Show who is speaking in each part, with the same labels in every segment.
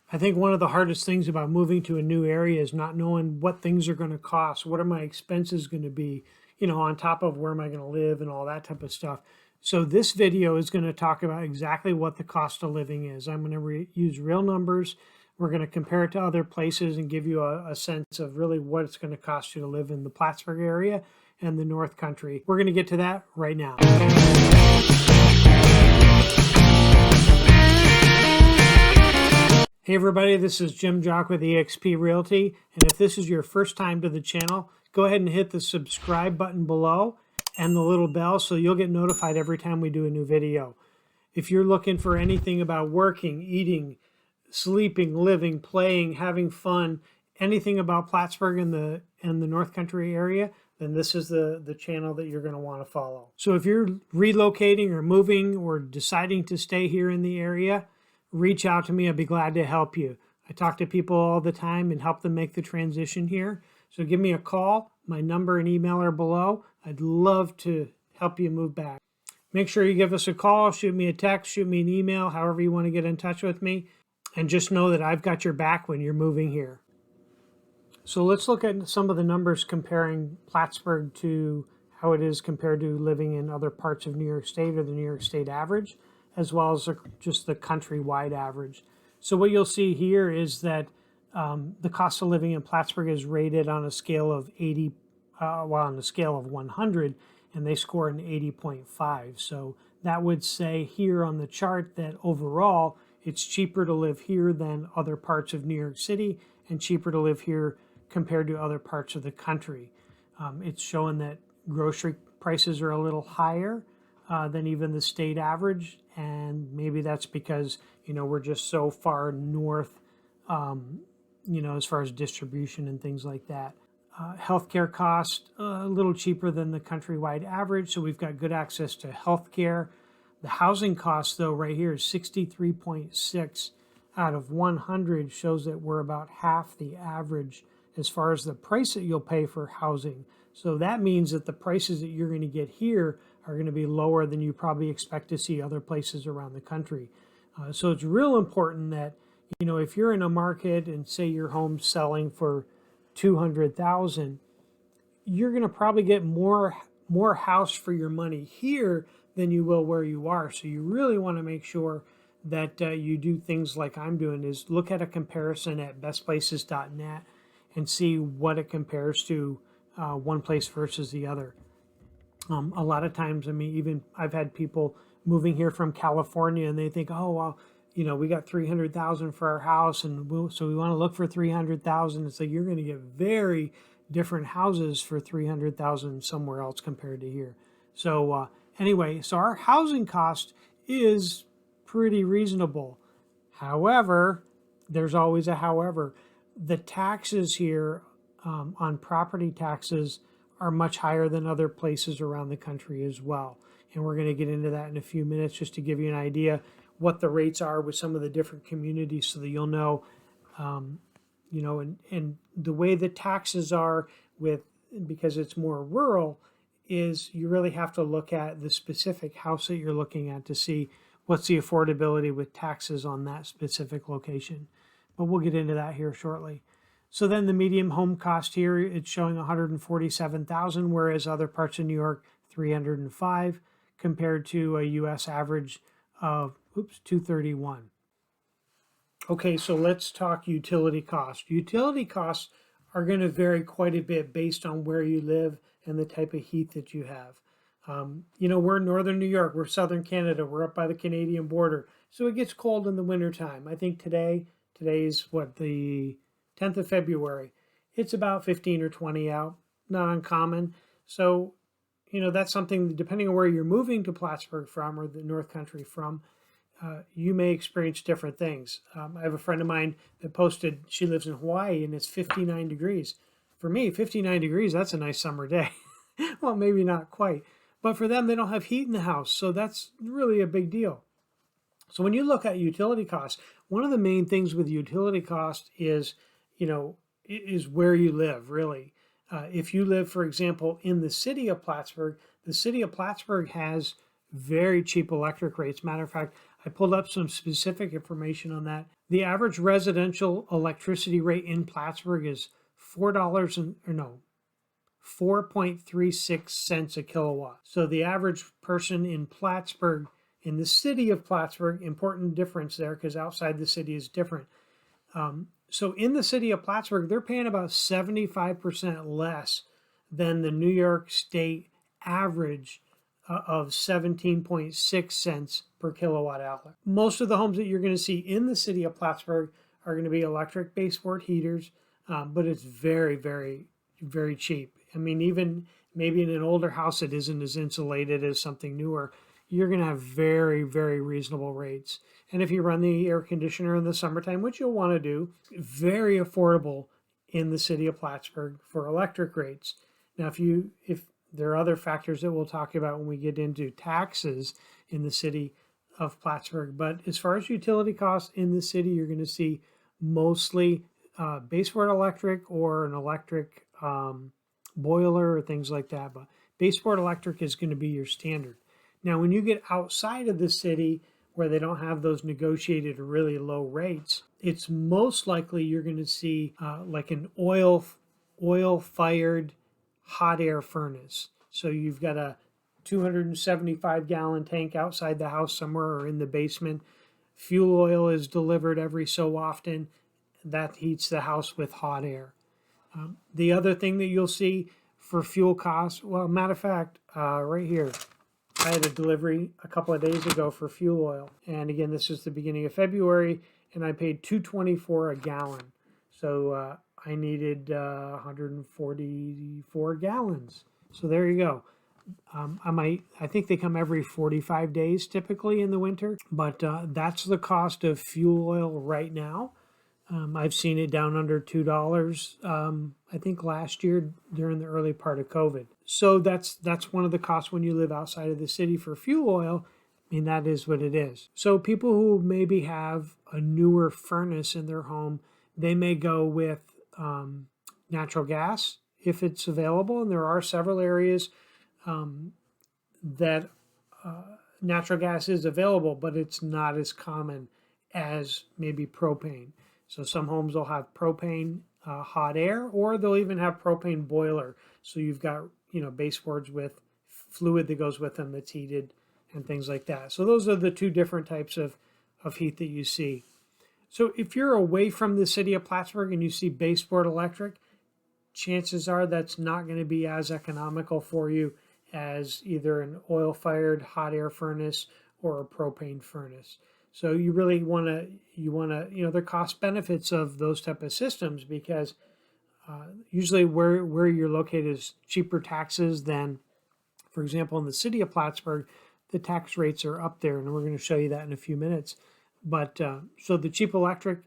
Speaker 1: I think one of the hardest things about moving to a new area is not knowing what things are going to cost. What are my expenses going to be, on top of where am I going to live and all that type of stuff. So this video is going to talk about exactly what the cost of living is. I'm going to use real numbers. We're going to compare it to other places and give you a sense of really what it's going to cost you to live in the Plattsburgh area and the North Country. We're going to get to that right now. Hey everybody, this is Jim Jock with eXp Realty, and if this is your first time to the channel, go ahead and hit the subscribe button below and the little bell so you'll get notified every time we do a new video. If you're looking for anything about working, eating, sleeping, living, playing, having fun, anything about Plattsburgh and the North Country area, then this is the channel that you're going to want to follow. So if you're relocating or moving or deciding to stay here in the area, reach out to me. I'd be glad to help you. I talk to people all the time and help them make the transition here. So give me a call. My number and email are below. I'd love to help you move back. Make sure you give us a call, shoot me a text, shoot me an email, however you want to get in touch with me. And just know that I've got your back when you're moving here. So let's look at some of the numbers comparing Plattsburgh to how it is compared to living in other parts of New York State or the New York State average, as well as just the countrywide average. So what you'll see here is that the cost of living in Plattsburgh is rated on a scale of 100, and they score an 80.5. So that would say here on the chart that overall it's cheaper to live here than other parts of New York City and cheaper to live here compared to other parts of the country. It's showing that grocery prices are a little higher than even the state average, and maybe that's because we're just so far north, as far as distribution and things like that. Healthcare cost a little cheaper than the countrywide average, so we've got good access to healthcare. The housing cost, though, right here is 63.6 out of 100, shows that we're about half the average as far as the price that you'll pay for housing. So that means that the prices that you're going to get here are going to be lower than you probably expect to see other places around the country. So it's real important that, if you're in a market and say your home's selling for $200,000, you're going to probably get more house for your money here than you will where you are. So you really want to make sure that you do things like I'm doing, is look at a comparison at bestplaces.net and see what it compares to one place versus the other. A lot of times, even I've had people moving here from California and they think, oh, well, we got $300,000 for our house, and so we want to look for $300,000. It's like you're going to get very different houses for $300,000 somewhere else compared to here. So anyway, so our housing cost is pretty reasonable. However, there's always a however. The taxes here on property taxes are much higher than other places around the country as well. And we're going to get into that in a few minutes just to give you an idea what the rates are with some of the different communities so that you'll know, and the way the taxes are because it's more rural, is you really have to look at the specific house that you're looking at to see what's the affordability with taxes on that specific location. But we'll get into that here shortly. So then the median home cost here, it's showing $147,000, whereas other parts of New York, $305, compared to a U.S. average of $231. Okay, so let's talk utility costs. Utility costs are going to vary quite a bit based on where you live and the type of heat that you have. We're in northern New York, we're southern Canada, we're up by the Canadian border, so it gets cold in the wintertime. I think today's the 10th of February. It's about 15 or 20 out, not uncommon. So, that's something, depending on where you're moving to Plattsburgh from or the North Country from, you may experience different things. I have a friend of mine that posted, she lives in Hawaii and it's 59 degrees. For me, 59 degrees, that's a nice summer day. Well, maybe not quite. But for them, they don't have heat in the house. So that's really a big deal. So when you look at utility costs, one of the main things with utility cost is, is where you live, really. If you live, for example, in the city of Plattsburgh, the city of Plattsburgh has very cheap electric rates. Matter of fact, I pulled up some specific information on that The average residential electricity rate in Plattsburgh is $4.36 a kilowatt. So the average person in Plattsburgh, in the city of Plattsburgh, important difference there because outside the city is different. So in the city of Plattsburgh, they're paying about 75% less than the New York State average of 17.6 cents per kilowatt hour. Most of the homes that you're going to see in the city of Plattsburgh are going to be electric baseboard heaters, but it's very, very, very cheap. I mean, even maybe in an older house that isn't as insulated as something newer, you're going to have very, very reasonable rates. And if you run the air conditioner in the summertime, which you'll want to do, very affordable in the city of Plattsburgh for electric rates. Now, if there are other factors that we'll talk about when we get into taxes in the city of Plattsburgh, but as far as utility costs in the city, you're going to see mostly baseboard electric or an electric boiler or things like that. But baseboard electric is going to be your standard. Now, when you get outside of the city where they don't have those negotiated really low rates, it's most likely you're going to see like an oil-fired hot air furnace. So you've got a 275-gallon tank outside the house somewhere or in the basement. Fuel oil is delivered every so often. That heats the house with hot air. The other thing that you'll see for fuel costs, well, matter of fact, right here, I had a delivery a couple of days ago for fuel oil. And again, this is the beginning of February, and I paid $2.24 a gallon. So I needed 144 gallons. So there you go. I think they come every 45 days typically in the winter, but that's the cost of fuel oil right now. I've seen it down under $2, I think last year during the early part of COVID. So that's one of the costs when you live outside of the city for fuel oil. I mean, that is what it is. So people who maybe have a newer furnace in their home, they may go with natural gas if it's available. And there are several areas that natural gas is available, but it's not as common as maybe propane. So some homes will have propane hot air, or they'll even have propane boiler. So you've got, baseboards with fluid that goes with them that's heated and things like that. So those are the two different types of heat that you see. So if you're away from the city of Plattsburgh and you see baseboard electric, chances are that's not going to be as economical for you as either an oil-fired hot air furnace or a propane furnace. So you really want to, the cost benefits of those type of systems, because usually where you're located is cheaper taxes than, for example, in the city of Plattsburgh, the tax rates are up there, and we're going to show you that in a few minutes. But so the cheap electric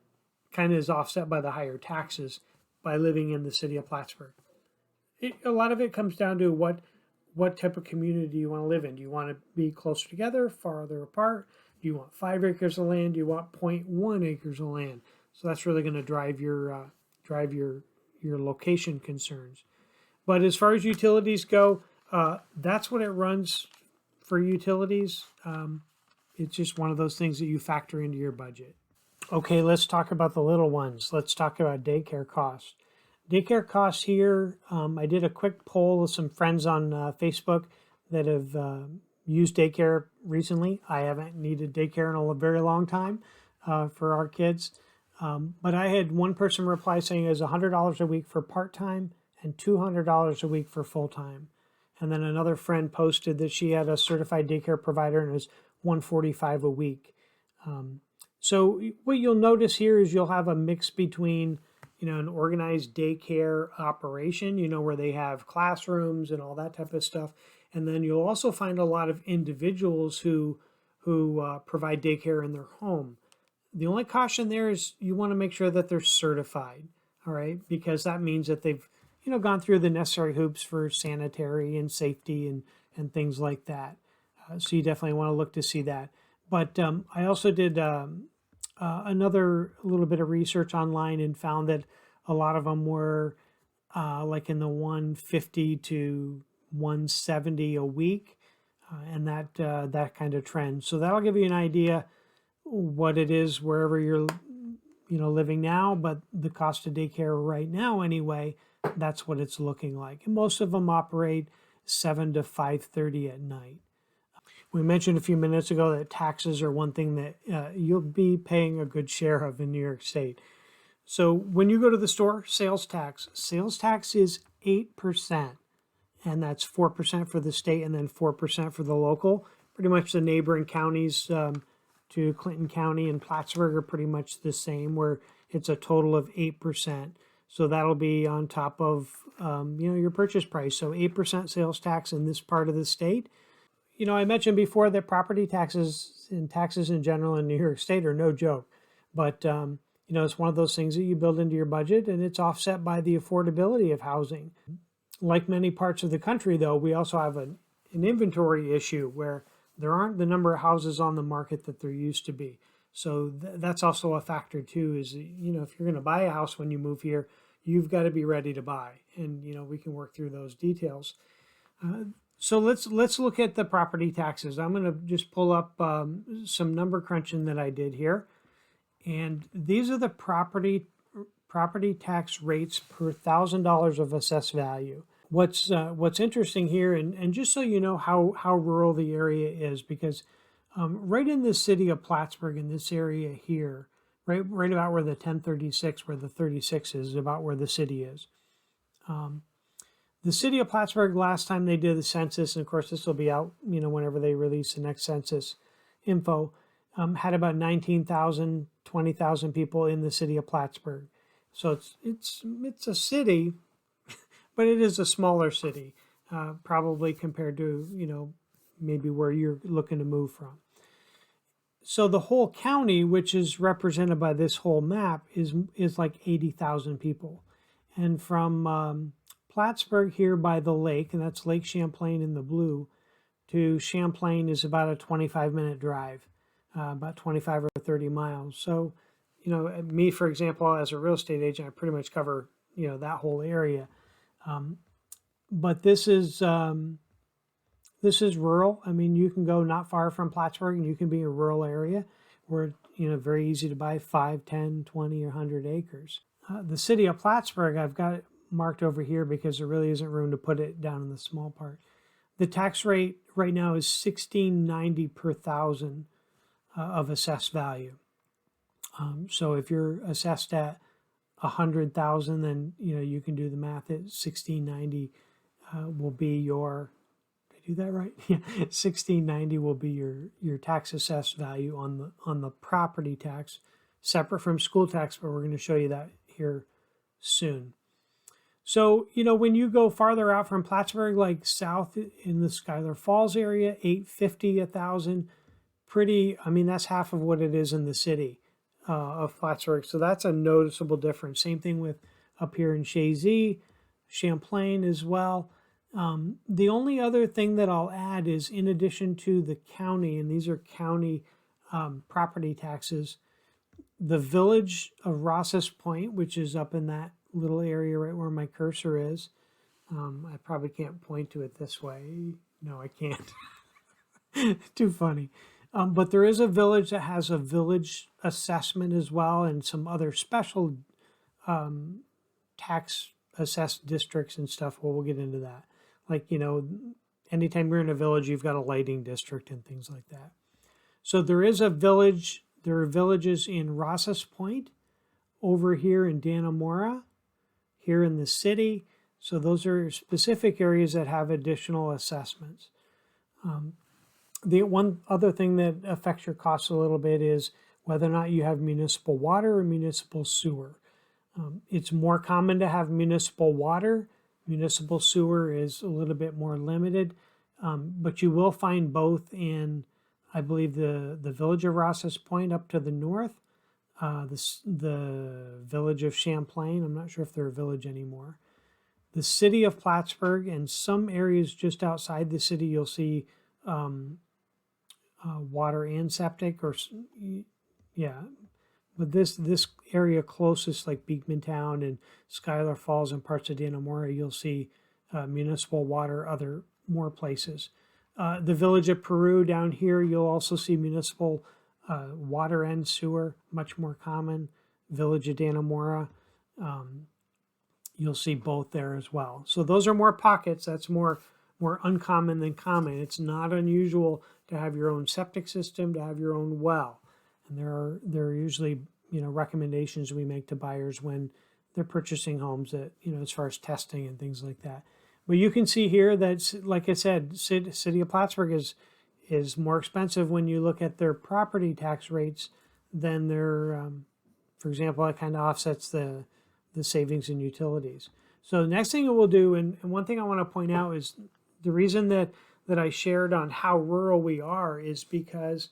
Speaker 1: kind of is offset by the higher taxes by living in the city of Plattsburgh. A lot of it comes down to what type of community you want to live in. Do you want to be closer together, farther apart? Do you want 5 acres of land? Do you want 0.1 acres of land? So that's really going to drive your location concerns. But as far as utilities go, that's what it runs for utilities. It's just one of those things that you factor into your budget. Okay, let's talk about the little ones. Let's talk about daycare costs. Daycare costs here, I did a quick poll of some friends on Facebook that have used daycare recently. I haven't needed daycare in a very long time for our kids. But I had one person reply saying it was $100 a week for part-time and $200 a week for full-time. And then another friend posted that she had a certified daycare provider and it was $145 a week. So what you'll notice here is you'll have a mix between an organized daycare operation, where they have classrooms and all that type of stuff. And then you'll also find a lot of individuals who provide daycare in their home. The only caution there is you want to make sure that they're certified, all right? Because that means that they've, gone through the necessary hoops for sanitary and safety and things like that. So you definitely want to look to see that. But I also did another little bit of research online and found that a lot of them were like in the 150 to 170 a week, and that kind of trend. So that'll give you an idea what it is wherever you're living now, but the cost of daycare right now anyway, that's what it's looking like. And most of them operate 7 to 5:30 at night. We mentioned a few minutes ago that taxes are one thing that you'll be paying a good share of in New York State. So when you go to the store, sales tax is 8%, and that's 4% for the state and then 4% for the local. Pretty much the neighboring counties to Clinton County and Plattsburgh are pretty much the same, where it's a total of 8%. So that'll be on top of your purchase price. So 8% sales tax in this part of the state. I mentioned before that property taxes and taxes in general in New York State are no joke, but it's one of those things that you build into your budget, and it's offset by the affordability of housing. Like many parts of the country, though, we also have an inventory issue where there aren't the number of houses on the market that there used to be. So that's also a factor too, is, if you're going to buy a house when you move here, you've got to be ready to buy. And, we can work through those details. So let's look at the property taxes. I'm going to just pull up some number crunching that I did here. And these are the property tax rates per $1,000 of assessed value. What's interesting here, and just so you know how rural the area is, because right in the city of Plattsburgh, in this area here, right about where the 1036, where the 36 is, about where the city is. The city of Plattsburgh, last time they did the census, and of course this will be out, whenever they release the next census info, had about 19,000, 20,000 people in the city of Plattsburgh. So it's a city, but it is a smaller city, probably compared to, maybe where you're looking to move from. So the whole county, which is represented by this whole map, is like 80,000 people. And from Plattsburgh here by the lake, and that's Lake Champlain in the blue, to Champlain is about a 25-minute drive, about 25 or 30 miles. So, me, for example, as a real estate agent, I pretty much cover, that whole area. But this is rural. I mean, you can go not far from Plattsburgh and you can be in a rural area where, very easy to buy 5, 10, 20, or 100 acres. The city of Plattsburgh, I've got it marked over here because there really isn't room to put it down in the small part. The tax rate right now is $16.90 per thousand of assessed value. So if you're assessed at 100,000, then you can do the math. At $16.90 will be your. Did I do that right? Yeah, $16.90 will be your tax assessed value on the property tax, separate from school tax. But we're going to show you that here soon. So, when you go farther out from Plattsburgh, like south in the Schuyler Falls area, $850 a thousand, that's half of what it is in the city of Plattsburgh. So that's a noticeable difference. Same thing with up here in Chazy, Champlain as well. The only other thing that I'll add is, in addition to the county, and these are county property taxes, the village of Ross's Point, which is up in that little area right where my cursor is. I probably can't point to it this way. No, I can't. Too funny. But there is a village that has a village assessment as well, and some other special tax assessed districts and stuff. Well, we'll get into that. Like, anytime you're in a village, you've got a lighting district and things like that. So there is a village. There are villages in Ross's Point, over here in Dannemora, here in the city. So those are specific areas that have additional assessments. The one other thing that affects your costs a little bit is whether or not you have municipal water or municipal sewer. It's more common to have municipal water. Municipal sewer is a little bit more limited, but you will find both in, I believe, the village of Ross's Point up to the north, the village of Champlain. I'm not sure if they're a village anymore. The city of Plattsburgh, and some areas just outside the city, you'll see water and septic, but this area closest, like Beekmantown and Schuyler Falls and parts of Dannemora, you'll see municipal water. Other more places, the village of Peru down here, you'll also see municipal water and sewer, much more common. Village of Dannemora. You'll see both there as well. So those are more pockets. That's more uncommon than common. It's not unusual to have your own septic system, to have your own well. And there are usually, recommendations we make to buyers when they're purchasing homes that, as far as testing and things like that. But you can see here that, like I said, City of Plattsburgh is more expensive when you look at their property tax rates than their, for example, it kind of offsets the savings in utilities. So the next thing that we'll do, and one thing I want to point out is the reason that I shared on how rural we are is because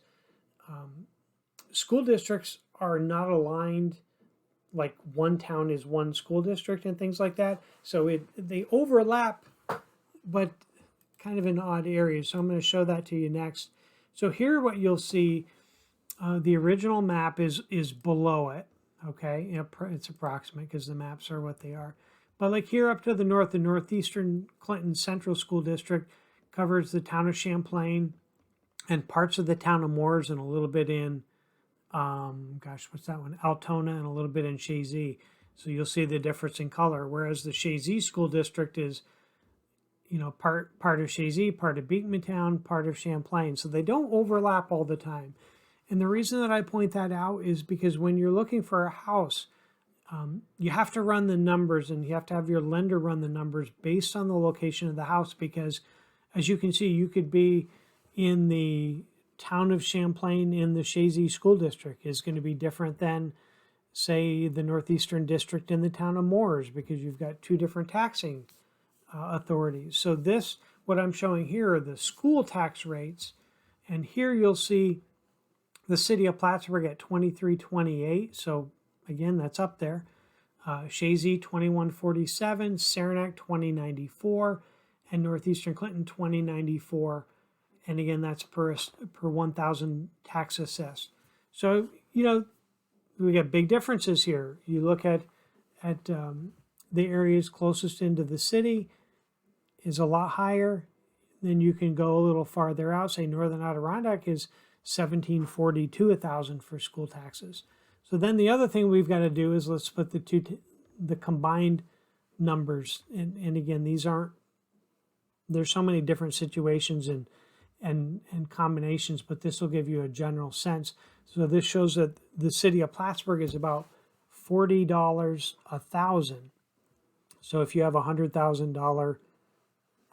Speaker 1: school districts are not aligned like one town is one school district and things like that. So they overlap, but kind of in odd areas. So I'm going to show that to you next. So here what you'll see, the original map is below it. Okay, it's approximate because the maps are what they are. But like here up to the north, the Northeastern Clinton Central School District covers the town of Champlain and parts of the town of Moores and a little bit in, what's that one? Altona, and a little bit in Chazy. So you'll see the difference in color. Whereas the Chazy School District is, part of Chazy, part of Beekmantown, part of Champlain. So they don't overlap all the time. And the reason that I point that out is because when you're looking for a house, you have to run the numbers and you have to have your lender run the numbers based on the location of the house, because as you can see, you could be in the town of Champlain in the Chazy School District is going to be different than, say, the Northeastern District in the town of Moores, because you've got two different taxing authorities. So what I'm showing here are the school tax rates, and here you'll see the City of Plattsburgh at 2328. So again, that's up there. Chazy 2147, Saranac 2094, and Northeastern Clinton 2094. And again, that's per 1,000 tax assessed. So, we got big differences here. You look at the areas closest into the city is a lot higher. Then you can go a little farther out. Say Northern Adirondack is 1742 1,000 for school taxes. So then the other thing we've got to do is let's put the combined numbers. And again, there's so many different situations and combinations, but this will give you a general sense. So this shows that the City of Plattsburgh is about $40 1,000. So if you have a $100,000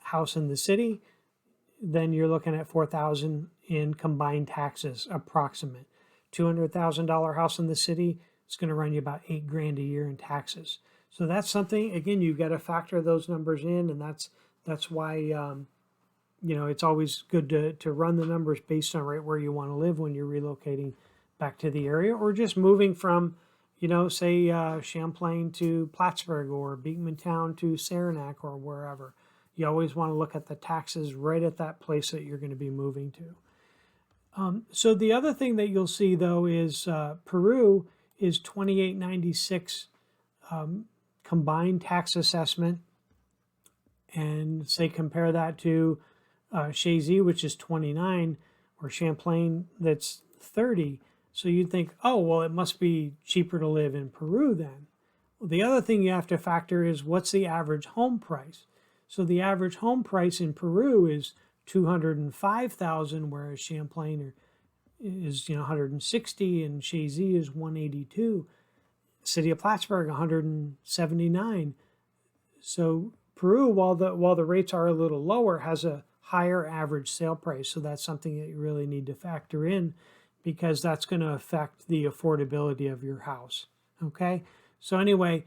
Speaker 1: house in the city, then you're looking at $4,000 in combined taxes, approximate. $200,000 house in the city, it's going to run you about $8,000 a year in taxes. So that's something, again, you've got to factor those numbers in, and that's why it's always good to run the numbers based on right where you want to live when you're relocating back to the area, or just moving from, say Champlain to Plattsburgh or Beekmantown to Saranac or wherever. You always want to look at the taxes right at that place that you're going to be moving to. So the other thing that you'll see, though, is Peru is $28.96 combined tax assessment, and say compare that to Chazy, which is 29, or Champlain, that's 30. So you'd think, oh, well, it must be cheaper to live in Peru then. Well, the other thing you have to factor is what's the average home price. So the average home price in Peru is $205,000, whereas Champlain is 160, and Chazy is 182. City of Plattsburgh 179. So Peru, while the rates are a little lower, has a higher average sale price. So that's something that you really need to factor in, because that's going to affect the affordability of your house. Okay. So anyway,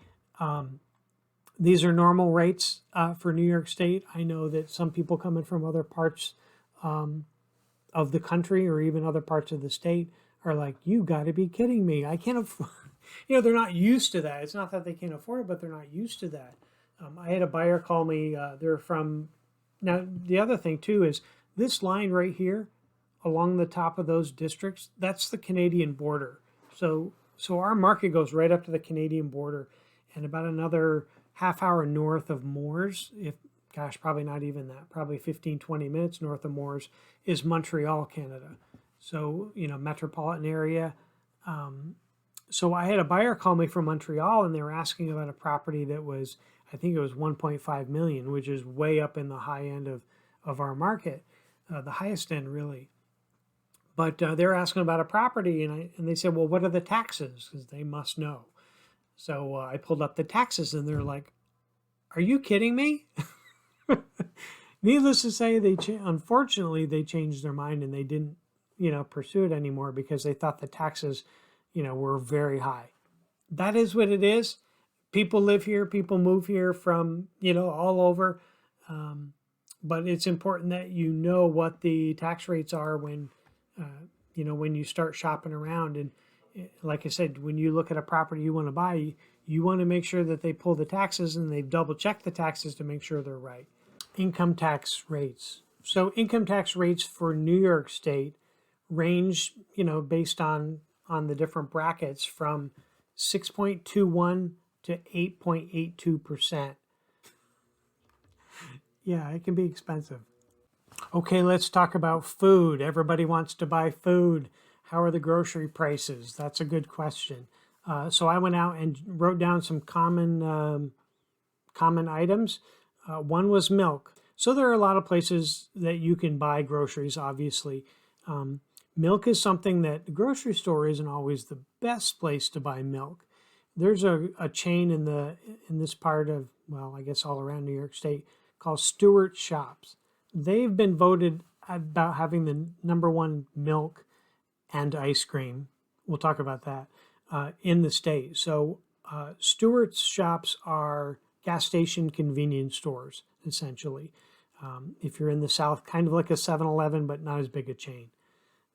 Speaker 1: these are normal rates for New York State. I know that some people coming from other parts of the country or even other parts of the state are like, you got to be kidding me. I can't afford, they're not used to that. It's not that they can't afford it, but they're not used to that. I had a buyer call me, they're from, now the other thing too is this line right here along the top of those districts, that's the Canadian border. So our market goes right up to the Canadian border, and about another half hour north of Moores, probably not even that, probably 15, 20 minutes north of Moores is Montreal, Canada. So, metropolitan area. So I had a buyer call me from Montreal, and they were asking about a property that was, I think it was 1.5 million, which is way up in the high end of our market, the highest end really. But they're asking about a property, and they said, well, what are the taxes? Because they must know. So I pulled up the taxes, and they're like, are you kidding me? Needless to say, unfortunately they changed their mind, and they didn't, pursue it anymore because they thought the taxes, were very high. That is what it is. People live here, people move here from, all over. But it's important that you know what the tax rates are when, when you start shopping around. And like I said, when you look at a property you want to buy, you want to make sure that they pull the taxes and they've double checked the taxes to make sure they're right. Income tax rates. So income tax rates for New York State range, based on the different brackets from 6.21 to 8.82%. Yeah, it can be expensive. Okay, let's talk about food. Everybody wants to buy food. How are the grocery prices? That's a good question. So I went out and wrote down some common items. One was milk. So there are a lot of places that you can buy groceries, obviously. Milk is something that the grocery store isn't always the best place to buy milk. There's a chain in this part of, well, I guess all around New York State, called Stewart Shops. They've been voted about having the #1 milk and ice cream. We'll talk about that in the state. So Stewart's Shops are gas station convenience stores, essentially. If you're in the South, kind of like a 7-Eleven, but not as big a chain.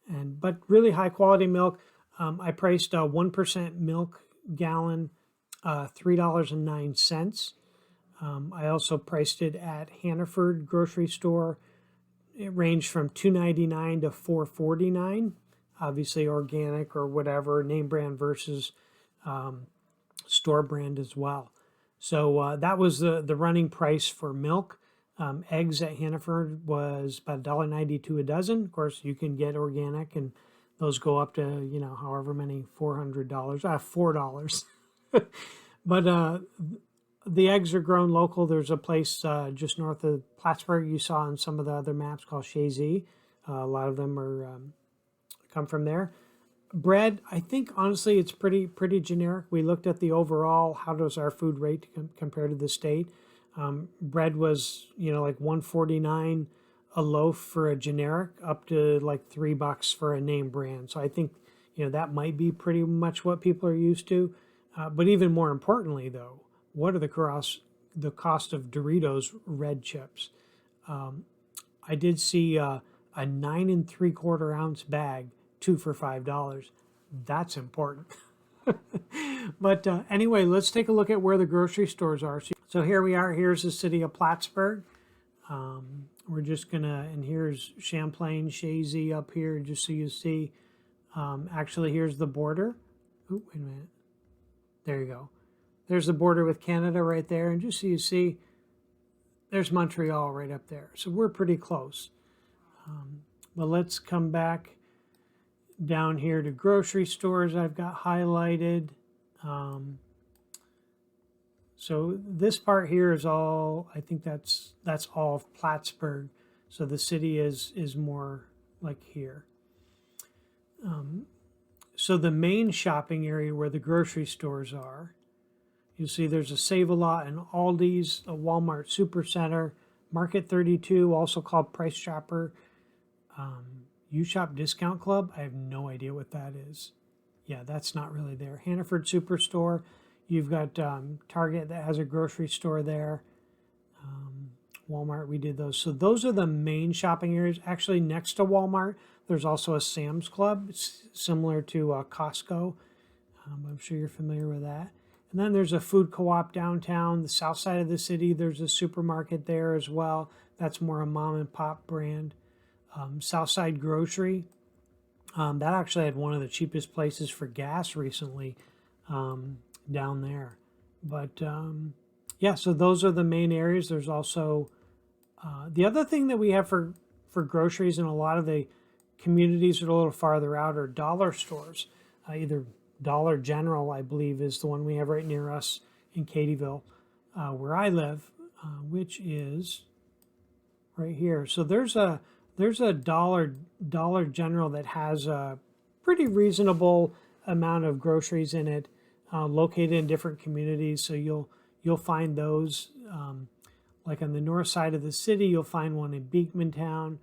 Speaker 1: But really high quality milk. I priced a 1% milk gallon, $3.09. I also priced it at Hannaford grocery store. It ranged from $2.99 to $4.49. Obviously organic or whatever, name brand versus store brand as well. So that was the running price for milk. Eggs at Hannaford was about $1.92 a dozen. Of course, you can get organic, and those go up to, however many, $400, $4. But the eggs are grown local. There's a place just north of Plattsburgh you saw on some of the other maps called Shazy. A lot of them are come from there. Bread, I think honestly it's pretty generic. We looked at the overall, how does our food rate compare to the state? Bread was, like $1.49 a loaf for a generic, up to like $3 for a name brand. So I think, that might be pretty much what people are used to. But even more importantly, though, what are the cost of Doritos red chips? I did see a 9 3/4 ounce bag, 2 for $5. That's important. But anyway, let's take a look at where the grocery stores are. So here we are. Here's the city of Plattsburgh. We're just gonna, and here's Champlain, Shazy up here, just so you see. Actually, here's the border. Oh, wait a minute. There you go. There's the border with Canada right there, and just so you see, there's Montreal right up there. So we're pretty close. But let's come back down here to grocery stores I've got highlighted. So this part here is all, I think that's all of Plattsburgh. So the city is more like here. So the main shopping area where the grocery stores are, you see there's a Save-A-Lot and Aldi's, a Walmart Supercenter, Market 32, also called Price Chopper, U-Shop Discount Club. I have no idea what that is. Yeah, that's not really there. Hannaford Superstore. You've got Target that has a grocery store there. Walmart, we did those. So those are the main shopping areas. Actually, next to Walmart, there's also a Sam's Club. It's similar to Costco. I'm sure you're familiar with that. And then there's a food co-op downtown. The south side of the city, there's a supermarket there as well. That's more a mom and pop brand. Southside Grocery. That actually had one of the cheapest places for gas recently down there. But yeah, so those are the main areas. There's also the other thing that we have for groceries in a lot of the communities that are a little farther out are dollar stores, either Dollar General, I believe, is the one we have right near us in Cadyville, where I live, which is right here. So there's a Dollar General that has a pretty reasonable amount of groceries in it, located in different communities. So you'll find those. Like on the north side of the city, you'll find one in Beekmantown.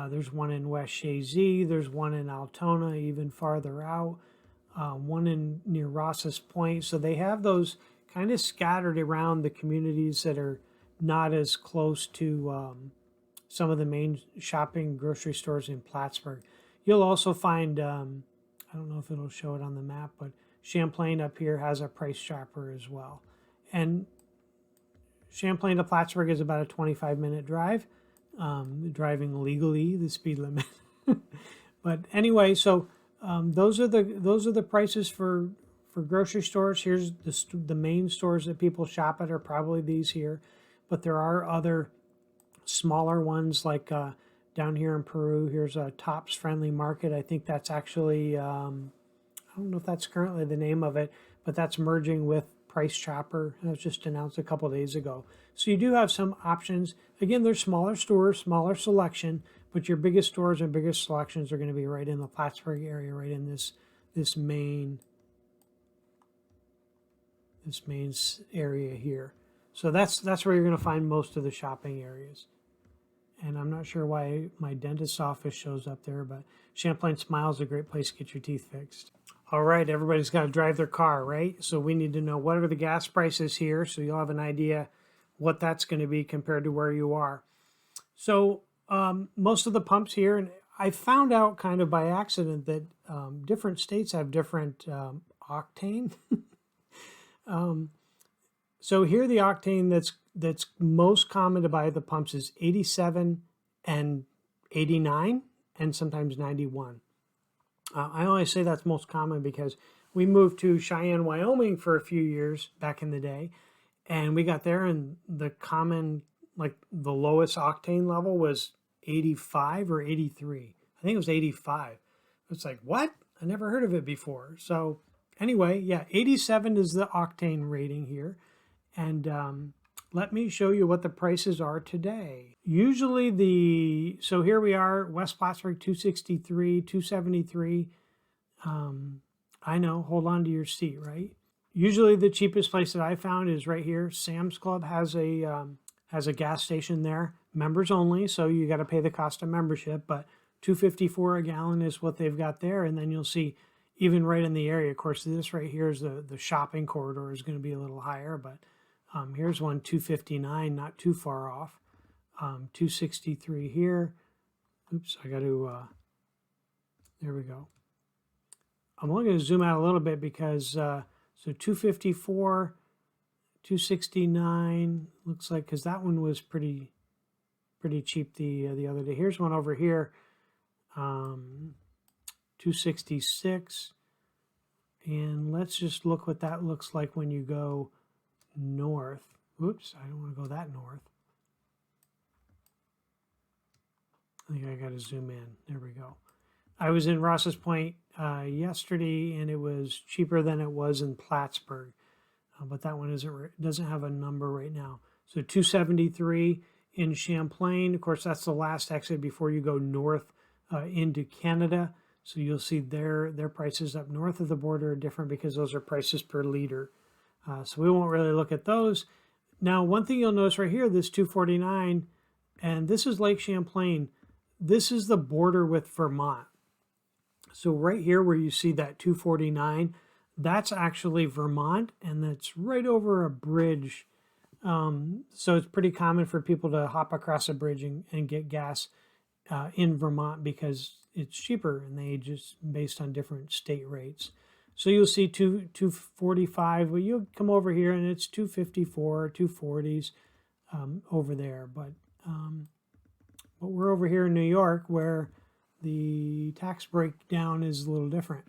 Speaker 1: There's one in West Shazy. There's one in Altona, even farther out. One in near Ross's Point. So they have those kind of scattered around the communities that are not as close to some of the main shopping grocery stores in Plattsburgh. You'll also find, I don't know if it'll show it on the map, but Champlain up here has a Price Chopper as well. And Champlain to Plattsburgh is about a 25-minute drive, driving legally the speed limit. But anyway, so those are the prices for grocery stores. Here's the main stores that people shop at are probably these here, but there are other smaller ones like down here in Peru. Here's a Tops Friendly Market. I think that's actually I don't know if that's currently the name of it, but that's merging with Price Chopper. That was just announced a couple days ago. So you do have some options. Again, they're smaller stores, smaller selection, but your biggest stores and biggest selections are going to be right in the Plattsburgh area, right in this main area here. So that's where you're going to find most of the shopping areas. And I'm not sure why my dentist's office shows up there, but Champlain Smile is a great place to get your teeth fixed. All right, everybody's got to drive their car, right? So we need to know what are the gas prices here, so you'll have an idea what that's going to be compared to where you are. So most of the pumps here, and I found out kind of by accident that different states have different octane. So here the octane that's most common to buy at the pumps is 87 and 89 and sometimes 91. I only say that's most common because we moved to Cheyenne, Wyoming for a few years back in the day, and we got there and the common, like the lowest octane level was 85 or 83. I think it was 85. It's like, what? I never heard of it before. So anyway, yeah, 87 is the octane rating here. And let me show you what the prices are today. Usually so here we are, West Plattsburgh, 263, 273. I know, hold on to your seat, right? Usually the cheapest place that I found is right here. Sam's Club has a gas station there, members only, so you got to pay the cost of membership, but $2.54 a gallon is what they've got there. And then you'll see even right in the area, of course, this right here is the shopping corridor is going to be a little higher, but here's one, $2.59, not too far off. $2.63 here. Oops, I got to, there we go. I'm only going to zoom out a little bit because, so $2.54, $2.69, looks like, because that one was pretty cheap the other day. Here's one over here, $2.66. And let's just look what that looks like when you go north. Oops, I don't want to go that north. I think I got to zoom in. There we go. I was in Ross's Point yesterday, and it was cheaper than it was in Plattsburgh, but that one doesn't have a number right now. So $2.73 in Champlain. Of course, that's the last exit before you go north into Canada. So you'll see their prices up north of the border are different because those are prices per liter. So we won't really look at those. Now, one thing you'll notice right here, this $2.49, and this is Lake Champlain. This is the border with Vermont. So right here where you see that $2.49, that's actually Vermont, and that's right over a bridge. So it's pretty common for people to hop across a bridge and get gas in Vermont because it's cheaper, and they just based on different state rates. So you'll see $2.45. Well, you'll come over here and it's $2.54, $2.40s over there. But we're over here in New York where the tax breakdown is a little different.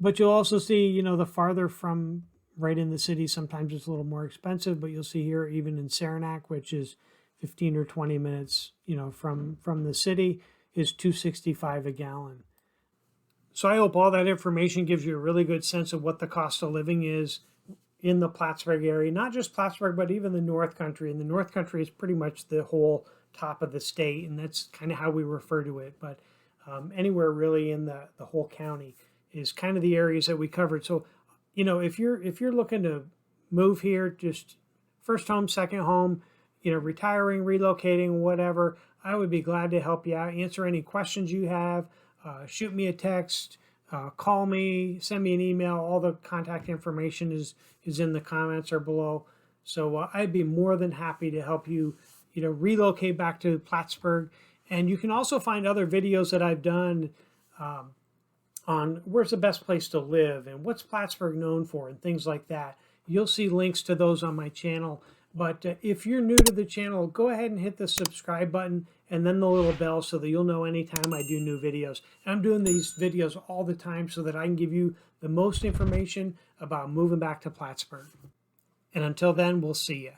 Speaker 1: But you'll also see, the farther from right in the city, sometimes it's a little more expensive. But you'll see here, even in Saranac, which is 15 or 20 minutes, from the city, is $2.65 a gallon. So I hope all that information gives you a really good sense of what the cost of living is in the Plattsburgh area, not just Plattsburgh, but even the North Country. And the North Country is pretty much the whole top of the state, and that's kind of how we refer to it. But anywhere really in the whole county is kind of the areas that we covered. So, if you're looking to move here, just first home, second home, retiring, relocating, whatever, I would be glad to help you out, answer any questions you have, shoot me a text, call me, send me an email. All the contact information is in the comments or below. So I'd be more than happy to help you, relocate back to Plattsburgh. And you can also find other videos that I've done on where's the best place to live and what's Plattsburgh known for and things like that. You'll see links to those on my channel. But if you're new to the channel, go ahead and hit the subscribe button and then the little bell so that you'll know anytime I do new videos. And I'm doing these videos all the time so that I can give you the most information about moving back to Plattsburgh. And until then, we'll see you.